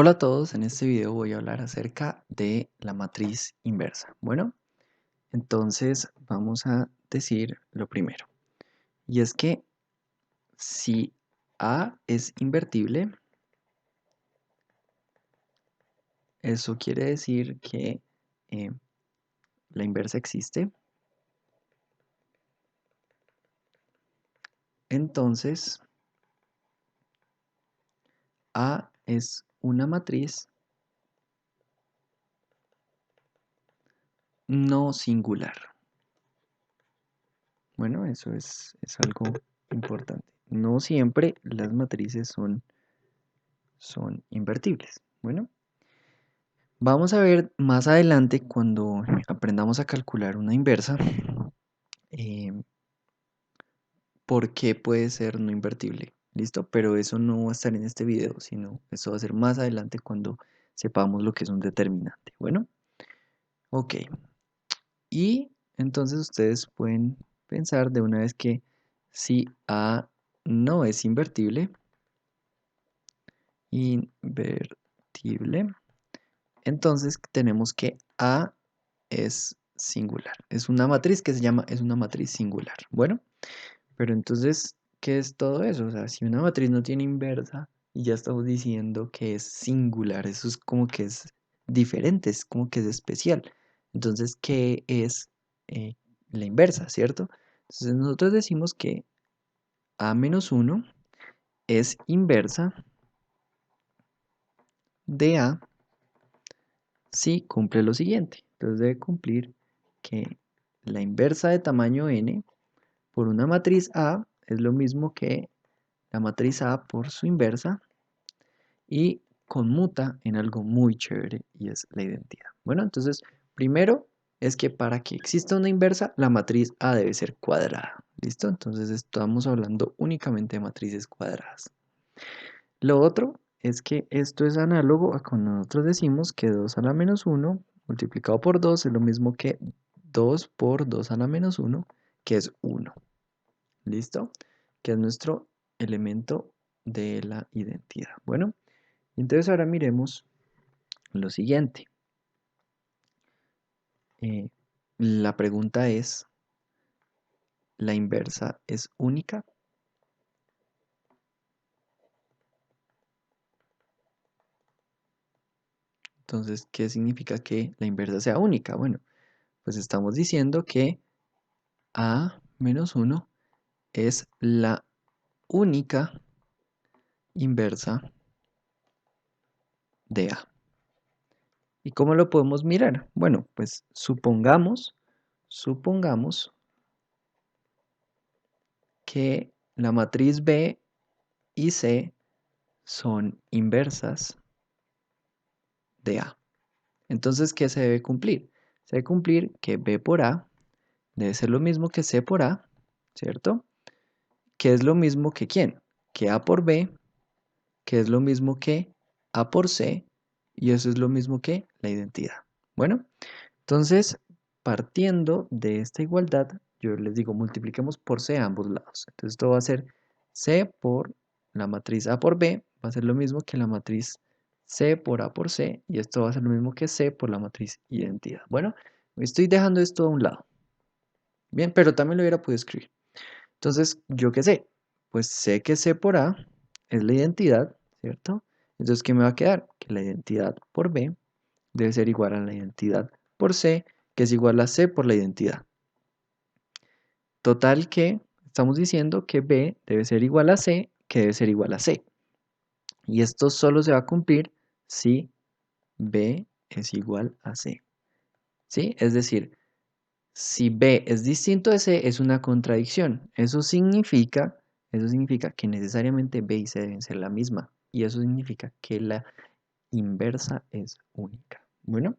Hola a todos, en este video voy a hablar acerca de la matriz inversa. Bueno, entonces vamos a decir lo primero. Y es que si A es invertible, eso quiere decir que eh, la inversa existe. Entonces, A es una matriz no singular. Bueno, eso es algo importante. No siempre las matrices son invertibles. Bueno. Vamos a ver más adelante cuando aprendamos a calcular una inversa, eh, por qué puede ser no invertible. ¿Listo? Pero eso no va a estar en este video, sino eso va a ser más adelante cuando sepamos lo que es un determinante. Bueno, ok. Y entonces ustedes pueden pensar de una vez que si A no es invertible, entonces tenemos que A es singular. Es una matriz que es una matriz singular. Bueno, pero entonces, ¿qué es todo eso? O sea, si una matriz no tiene inversa y ya estamos diciendo que es singular, eso es como que es diferente, es como que es especial. Entonces, ¿qué es eh, la inversa, cierto? Entonces nosotros decimos que A-1 es inversa de A si cumple lo siguiente. Entonces debe cumplir que la inversa de tamaño n por una matriz A es lo mismo que la matriz A por su inversa y conmuta en algo muy chévere y es la identidad. Bueno, entonces primero es que para que exista una inversa la matriz A debe ser cuadrada. ¿Listo? Entonces estamos hablando únicamente de matrices cuadradas. Lo otro es que esto es análogo a cuando nosotros decimos que 2 a la menos 1 multiplicado por 2 es lo mismo que 2 por 2 a la menos 1, que es 1. ¿Listo? Que es nuestro elemento de la identidad. Bueno, entonces ahora miremos lo siguiente. La pregunta es, ¿la inversa es única? Entonces, ¿qué significa que la inversa sea única? Bueno, pues estamos diciendo que A menos 1 es la única inversa de A. ¿Y cómo lo podemos mirar? Bueno, pues supongamos que la matriz B y C son inversas de A. Entonces, ¿qué se debe cumplir? Se debe cumplir que B por A debe ser lo mismo que C por A, ¿cierto? Que es lo mismo que ¿quién? Que A por B, que es lo mismo que A por C, y eso es lo mismo que la identidad. Bueno, entonces, partiendo de esta igualdad, yo les digo, multipliquemos por C a ambos lados. Entonces, esto va a ser C por la matriz A por B, va a ser lo mismo que la matriz C por A por C, y esto va a ser lo mismo que C por la matriz identidad. Bueno, estoy dejando esto a un lado. Bien, pero también lo hubiera podido escribir. Entonces, ¿yo qué sé? Pues sé que C por A es la identidad, ¿cierto? Entonces, ¿qué me va a quedar? Que la identidad por B debe ser igual a la identidad por C, que es igual a C por la identidad. Total que estamos diciendo que B debe ser igual a C, que debe ser igual a C. Y esto solo se va a cumplir si B es igual a C. ¿Sí? Es decir, si B es distinto de C, es una contradicción. Eso significa que necesariamente B y C deben ser la misma. Y eso significa que la inversa es única. Bueno,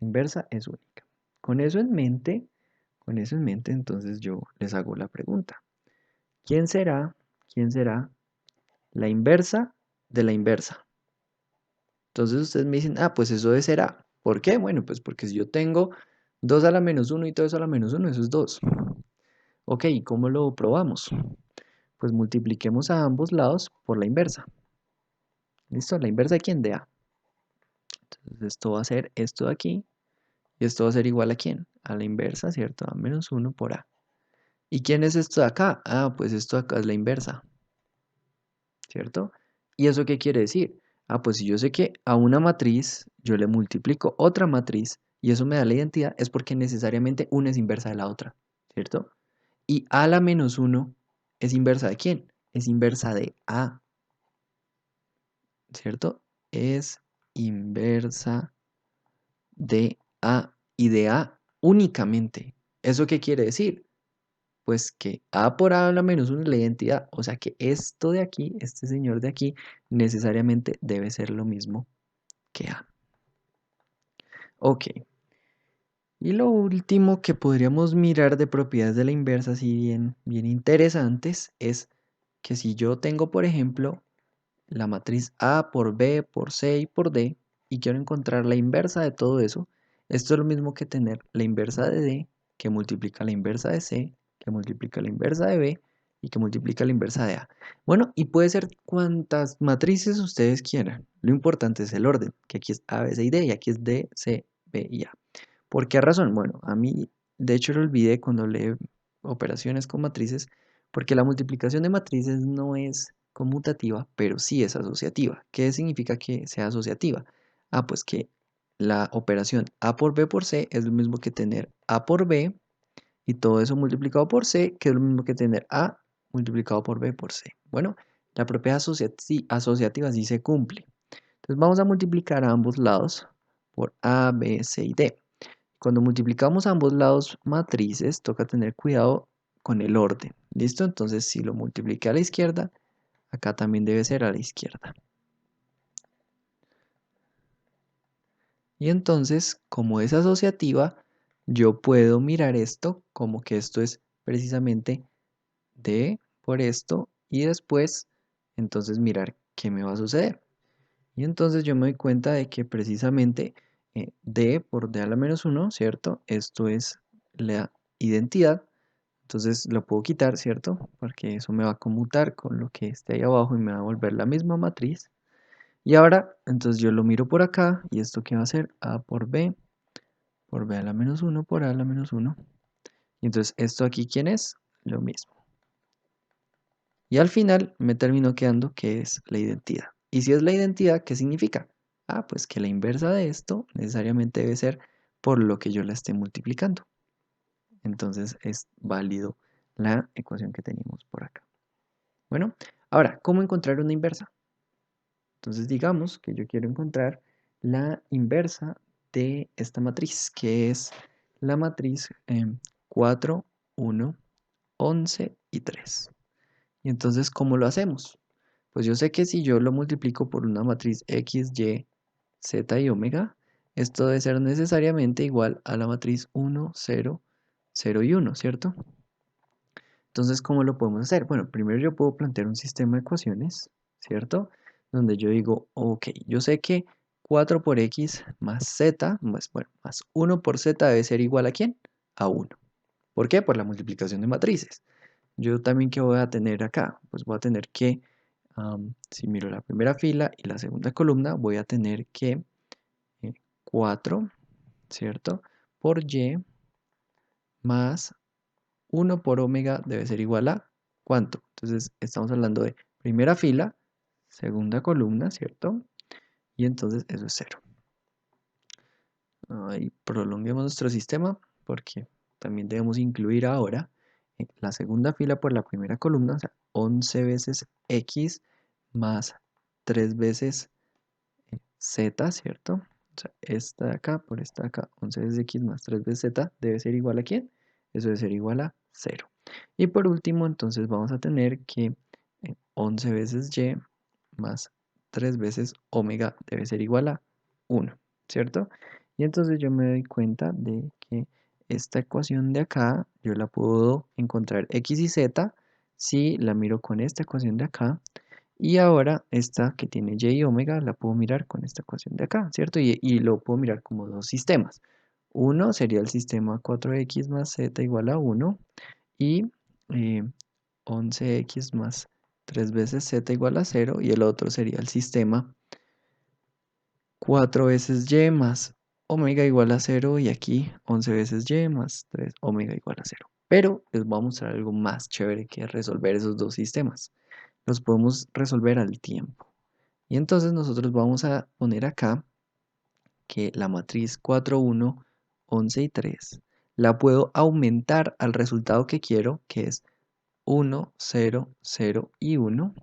la inversa es única. Con eso en mente, entonces yo les hago la pregunta. ¿Quién será la inversa de la inversa? Entonces ustedes me dicen, pues eso debe ser A. ¿Por qué? Bueno, pues porque si yo tengo 2 a la menos 1 y todo eso a la menos 1, eso es 2. Ok, ¿cómo lo probamos? Pues multipliquemos a ambos lados por la inversa. ¿Listo? ¿La inversa de quién? De A. Entonces esto va a ser esto de aquí, y esto va a ser igual a ¿quién? A la inversa, ¿cierto? A menos 1 por A. ¿Y quién es esto de acá? Ah, pues esto de acá es la inversa, ¿cierto? ¿Y eso qué quiere decir? Ah, pues si yo sé que a una matriz yo le multiplico otra matriz y eso me da la identidad, es porque necesariamente una es inversa de la otra, ¿cierto? Y a la menos 1 es inversa de ¿quién? Es inversa de A, ¿cierto? Es inversa de A y de A únicamente. ¿Eso qué quiere decir? Pues que A por A a la menos 1 es la identidad. O sea que esto de aquí, este señor de aquí, necesariamente debe ser lo mismo que A. Ok. Y lo último que podríamos mirar de propiedades de la inversa, así bien interesantes, es que si yo tengo, por ejemplo, la matriz A por B, por C y por D, y quiero encontrar la inversa de todo eso, esto es lo mismo que tener la inversa de D, que multiplica la inversa de C, que multiplica la inversa de B, y que multiplica la inversa de A. Bueno, y puede ser cuantas matrices ustedes quieran. Lo importante es el orden, que aquí es A, B, C y D, y aquí es D, C, B y A. ¿Por qué razón? Bueno, a mí, de hecho, lo olvidé cuando leí operaciones con matrices, porque la multiplicación de matrices no es conmutativa, pero sí es asociativa. ¿Qué significa que sea asociativa? Ah, pues que la operación A por B por C es lo mismo que tener A por B y todo eso multiplicado por C, que es lo mismo que tener A multiplicado por B por C. Bueno, la propiedad asociativa sí se cumple. Entonces vamos a multiplicar a ambos lados por A, B, C y D. Cuando multiplicamos a ambos lados matrices, toca tener cuidado con el orden. ¿Listo? Entonces, si lo multipliqué a la izquierda, acá también debe ser a la izquierda. Y entonces, como es asociativa, yo puedo mirar esto como que esto es precisamente D por esto y después, entonces mirar qué me va a suceder. Y entonces yo me doy cuenta de que precisamente D por D a la menos 1, ¿cierto? Esto es la identidad. Entonces lo puedo quitar, ¿cierto? Porque eso me va a conmutar con lo que esté ahí abajo y me va a volver la misma matriz. Y ahora, entonces yo lo miro por acá y esto qué va a ser A por B a la menos 1 por A a la menos 1. Y entonces esto aquí, ¿quién es? Lo mismo. Y al final me terminó quedando que es la identidad. Y si es la identidad, ¿qué significa? Ah, pues que la inversa de esto necesariamente debe ser por lo que yo la esté multiplicando. Entonces es válido la ecuación que teníamos por acá. Bueno, ahora, ¿cómo encontrar una inversa? Entonces digamos que yo quiero encontrar la inversa de esta matriz, que es la matriz 4, 1, 11 y 3. Y entonces, ¿cómo lo hacemos? Pues yo sé que si yo lo multiplico por una matriz X, Y, Z y omega, esto debe ser necesariamente igual a la matriz 1, 0, 0 y 1, ¿cierto? Entonces, ¿cómo lo podemos hacer? Bueno, primero yo puedo plantear un sistema de ecuaciones, ¿cierto? Donde yo digo, ok, yo sé que 4 por X más Z, más 1 por Z debe ser igual ¿a quién? A 1. ¿Por qué? Por la multiplicación de matrices. Yo también, ¿qué voy a tener acá? Pues voy a tener que, si miro la primera fila y la segunda columna, voy a tener que 4, ¿cierto? Por Y más 1 por omega debe ser igual a ¿cuánto? Entonces estamos hablando de primera fila, segunda columna, ¿cierto? Y entonces eso es 0. Ahí prolonguemos nuestro sistema porque también debemos incluir ahora la segunda fila por la primera columna, o sea, 11 veces x más 3 veces z, ¿cierto? O sea, esta de acá por esta de acá, 11 veces x más 3 veces z, debe ser igual a ¿quién? Eso debe ser igual a 0. Y por último, entonces vamos a tener que 11 veces y más 3 veces omega debe ser igual a 1, ¿cierto? Y entonces yo me doy cuenta de que esta ecuación de acá, yo la puedo encontrar x y z si la miro con esta ecuación de acá. Y ahora esta que tiene y y omega la puedo mirar con esta ecuación de acá, ¿cierto? Y lo puedo mirar como dos sistemas. Uno sería el sistema 4x más z igual a 1 y 11x más 3 veces z igual a 0 y el otro sería el sistema 4 veces y más omega igual a 0 y aquí 11 veces y más 3 omega igual a 0. Pero les voy a mostrar algo más chévere que resolver esos dos sistemas. Los podemos resolver al tiempo. Y entonces nosotros vamos a poner acá que la matriz 4, 1, 11 y 3 la puedo aumentar al resultado que quiero, que es 1, 0, 0 y 1,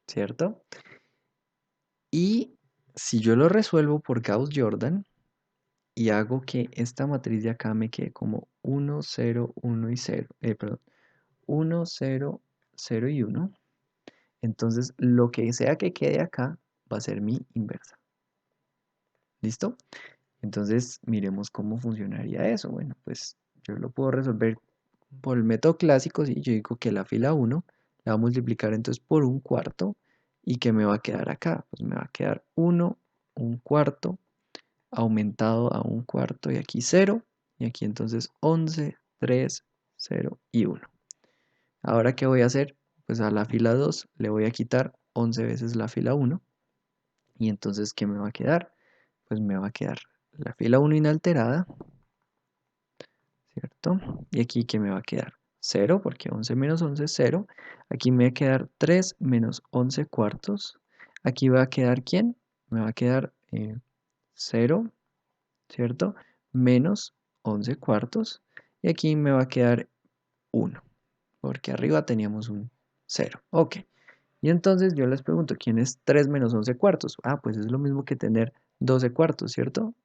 ¿cierto? Y si yo lo resuelvo por Gauss-Jordan y hago que esta matriz de acá me quede como 1, 0, 1 y 0, perdón, 1, 0, 0 y 1, entonces lo que sea que quede acá va a ser mi inversa. ¿Listo? Entonces miremos cómo funcionaría eso. Bueno, pues yo lo puedo resolver por el método clásico. Si yo digo que la fila 1 la voy a multiplicar entonces por un cuarto. ¿Y qué me va a quedar acá? Pues me va a quedar 1, un cuarto, aumentado a un cuarto y aquí 0. Y aquí entonces 11, 3, 0 y 1. Ahora, ¿qué voy a hacer? Pues a la fila 2 le voy a quitar 11 veces la fila 1. Y entonces, ¿qué me va a quedar? Pues me va a quedar la fila 1 inalterada, ¿cierto? Y aquí, ¿qué me va a quedar? 0, porque 11 menos 11 es 0. Aquí me va a quedar 3 menos 11 cuartos. Aquí va a quedar, ¿quién? Me va a quedar 0, ¿cierto? Menos 11 cuartos. Y aquí me va a quedar 1, porque arriba teníamos un 0. Ok. Y entonces yo les pregunto, ¿quién es 3 menos 11 cuartos? Ah, pues es lo mismo que tener 12 cuartos, ¿cierto?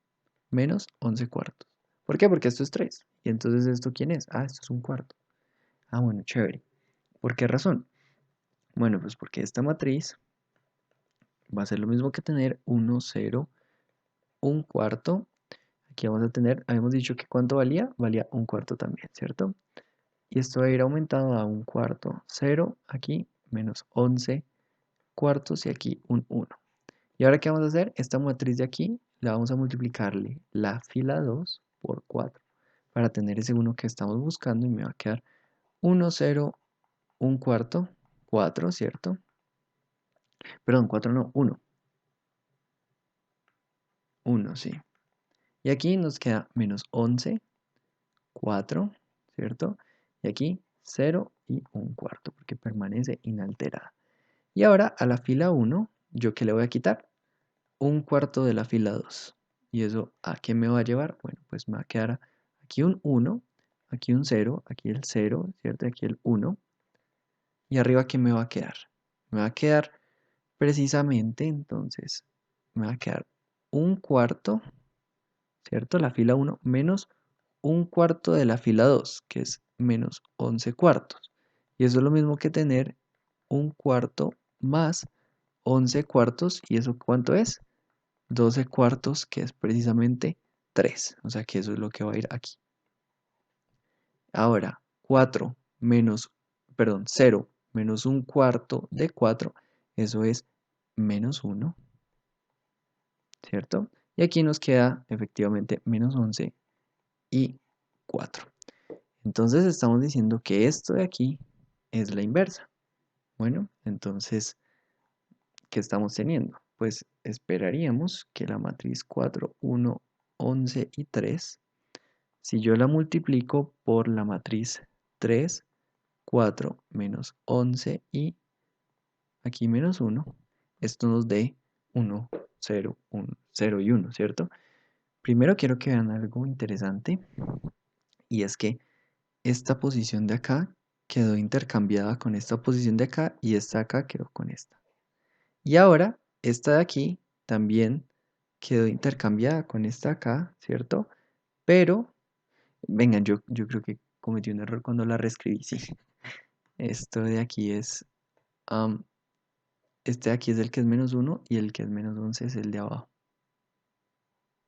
Menos 11 cuartos. ¿Por qué? Porque esto es 3. ¿Y entonces esto quién es? Ah, esto es un cuarto. Ah, bueno, chévere. ¿Por qué razón? Bueno, pues porque esta matriz va a ser lo mismo que tener 1, 0, un cuarto. Aquí vamos a tener, habíamos dicho que ¿cuánto valía? Valía un cuarto también, ¿cierto? Y esto va a ir aumentado a un cuarto. 0, aquí, menos 11 cuartos y aquí un 1. ¿Y ahora qué vamos a hacer? Esta matriz de aquí la vamos a multiplicarle la fila 2 por 4 para tener ese 1 que estamos buscando y me va a quedar 1, 0, un cuarto, 4, ¿cierto? Perdón, 4 no, 1, 1, sí. Y aquí nos queda menos 11, 4, ¿cierto? Y aquí 0 y un cuarto porque permanece inalterada. Y ahora a la fila 1, ¿yo qué le voy a quitar? Un cuarto de la fila 2. ¿Y eso a qué me va a llevar? Bueno, pues me va a quedar aquí un 1, aquí un 0, aquí el 0, ¿cierto? Aquí el 1. ¿Y arriba qué me va a quedar? Me va a quedar precisamente, entonces, me va a quedar un cuarto, ¿cierto? La fila 1 menos un cuarto de la fila 2, que es menos 11 cuartos. Y eso es lo mismo que tener un cuarto más 11 cuartos. ¿Y eso cuánto es? 12 cuartos, que es precisamente 3. O sea que eso es lo que va a ir aquí. Ahora, 4 menos, perdón, 0 menos un cuarto de 4, eso es menos 1, ¿cierto? Y aquí nos queda efectivamente menos 11 y 4. Entonces estamos diciendo que esto de aquí es la inversa. Bueno, entonces, ¿qué estamos teniendo? Pues esperaríamos que la matriz 4, 1, 11 y 3, si yo la multiplico por la matriz 3, 4 menos 11 y aquí menos 1, esto nos dé 1, 0, 1, 0 y 1, ¿cierto? Primero quiero que vean algo interesante y es que esta posición de acá quedó intercambiada con esta posición de acá y esta de acá quedó con esta. Y ahora esta de aquí también quedó intercambiada con esta de acá, ¿cierto? Pero, vengan, yo creo que cometí un error cuando la reescribí, sí. Esto de aquí es, am, este de aquí es el que es menos 1 y el que es menos 11 es el de abajo.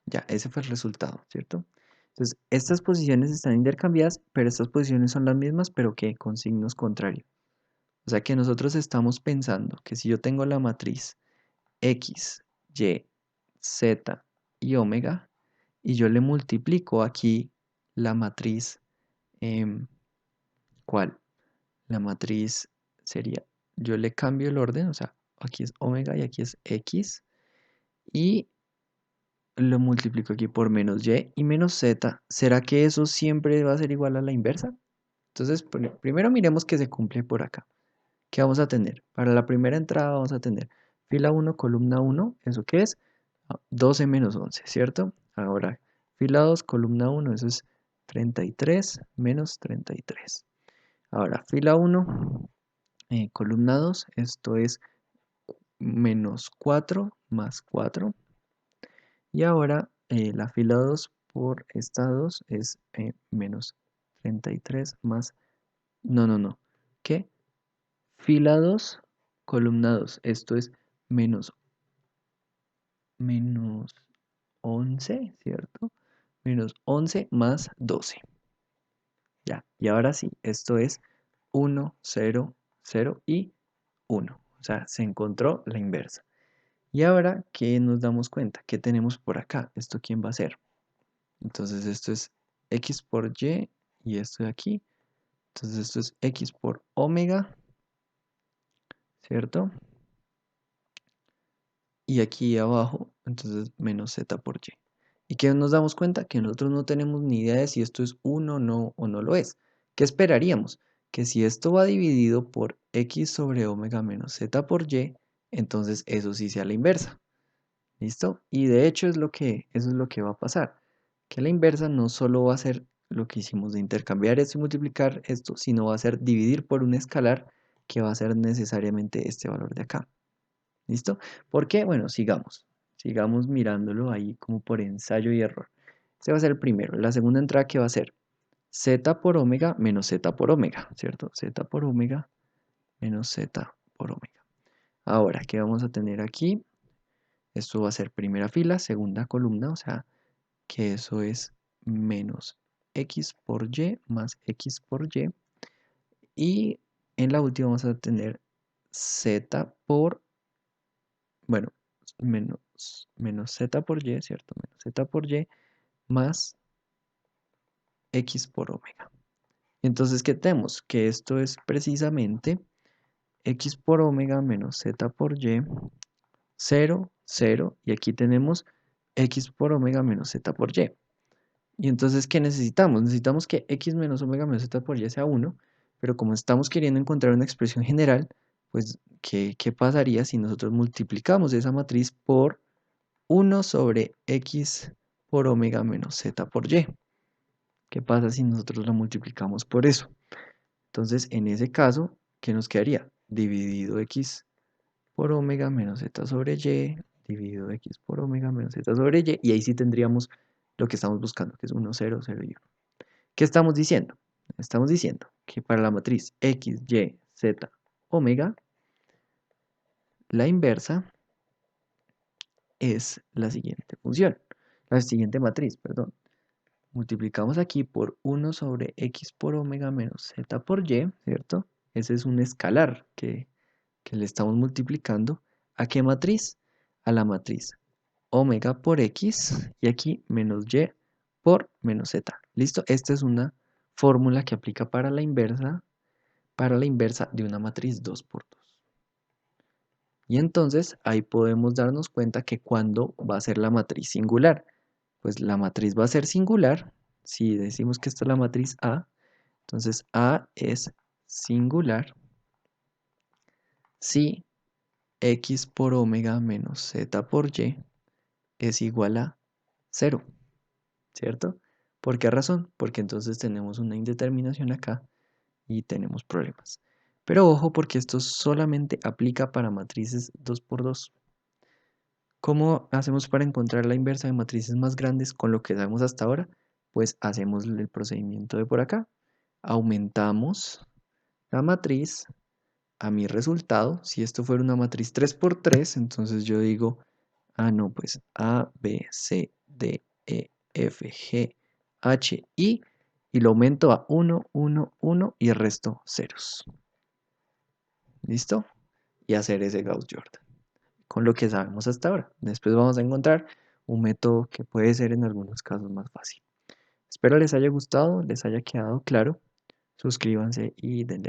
Ya, ese fue el resultado, ¿cierto? Entonces, estas posiciones están intercambiadas, pero estas posiciones son las mismas, pero que con signos contrarios. O sea que nosotros estamos pensando que si yo tengo la matriz X, Y, Z y omega, y yo le multiplico aquí la matriz, em, ¿cuál? La matriz sería, yo le cambio el orden, o sea, aquí es omega y aquí es X, y lo multiplico aquí por menos y y menos z. ¿Será que eso siempre va a ser igual a la inversa? Entonces, primero miremos que se cumple por acá. ¿Qué vamos a tener? Para la primera entrada vamos a tener fila 1, columna 1, ¿eso qué es? 12 menos 11, ¿cierto? Ahora, fila 2, columna 1, eso es 33 menos 33. Ahora, fila 1, columna 2, esto es menos 4 más 4. Y ahora, la fila 2 por esta 2 es menos 33 más... No, no, no. ¿Qué? Fila 2, columna 2. Esto es menos 11, ¿cierto? Menos 11 más 12. Ya, y ahora sí, esto es 1, 0, 0 y 1. O sea, se encontró la inversa. Y ahora, ¿qué nos damos cuenta? ¿Qué tenemos por acá? ¿Esto quién va a ser? Entonces esto es x por y esto de aquí. Entonces esto es x por omega, ¿cierto? Y aquí abajo, entonces menos z por y. ¿Y qué nos damos cuenta? Que nosotros no tenemos ni idea de si esto es 1 o no lo es. ¿Qué esperaríamos? Que si esto va dividido por x sobre omega menos z por y, entonces eso sí sea la inversa. ¿Listo? Y de hecho eso es lo que va a pasar. Que la inversa no solo va a ser lo que hicimos de intercambiar esto y multiplicar esto, sino va a ser dividir por un escalar que va a ser necesariamente este valor de acá. ¿Listo? ¿Por qué? Bueno, sigamos. Sigamos mirándolo ahí como por ensayo y error. Este va a ser el primero. La segunda entrada que va a ser z por omega menos z por omega, ¿cierto? Z por omega menos z por omega. Ahora, ¿qué vamos a tener aquí? Esto va a ser primera fila, segunda columna, o sea que eso es menos x por y más x por y. Y en la última vamos a tener z por, bueno, menos z por y, ¿cierto? Menos z por y más x por omega. Entonces, ¿qué tenemos? Que esto es precisamente x por omega menos z por y, 0, 0, y aquí tenemos x por omega menos z por y. Y entonces, ¿qué necesitamos? Necesitamos que x menos omega menos z por y sea 1, pero como estamos queriendo encontrar una expresión general, pues, ¿qué pasaría si nosotros multiplicamos esa matriz por 1 sobre x por omega menos z por y? ¿Qué pasa si nosotros lo multiplicamos por eso? Entonces, en ese caso, ¿qué nos quedaría? Dividido x por omega menos z sobre y, dividido x por omega menos z sobre y, y ahí sí tendríamos lo que estamos buscando, que es 1, 0, 0 y 1. ¿Qué estamos diciendo? Estamos diciendo que para la matriz x, y, z, omega, la inversa es la siguiente función, la siguiente matriz, perdón. Multiplicamos aquí por 1 sobre x por omega menos z por y, ¿cierto? Ese es un escalar que le estamos multiplicando. ¿A qué matriz? A la matriz omega por x y aquí menos y por menos z. ¿Listo? Esta es una fórmula que aplica para la inversa de una matriz 2 por 2. Y entonces ahí podemos darnos cuenta que cuando va a ser la matriz singular. Pues la matriz va a ser singular. Si decimos que esta es la matriz A, entonces A es singular si x por omega menos z por y es igual a 0, ¿cierto? ¿Por qué razón? Porque entonces tenemos una indeterminación acá y tenemos problemas. Pero ojo porque esto solamente aplica para matrices 2 por 2. ¿Cómo hacemos para encontrar la inversa de matrices más grandes con lo que sabemos hasta ahora? Pues hacemos el procedimiento de por acá. Aumentamos la matriz a mi resultado. Si esto fuera una matriz 3 por 3, entonces yo digo, no, pues A, B, C, D, E, F, G, H, I, y lo aumento a 1, 1, 1 y el resto ceros. ¿Listo? Y hacer ese Gauss-Jordan con lo que sabemos hasta ahora. Después vamos a encontrar un método que puede ser en algunos casos más fácil. Espero les haya gustado, les haya quedado claro. Suscríbanse y denle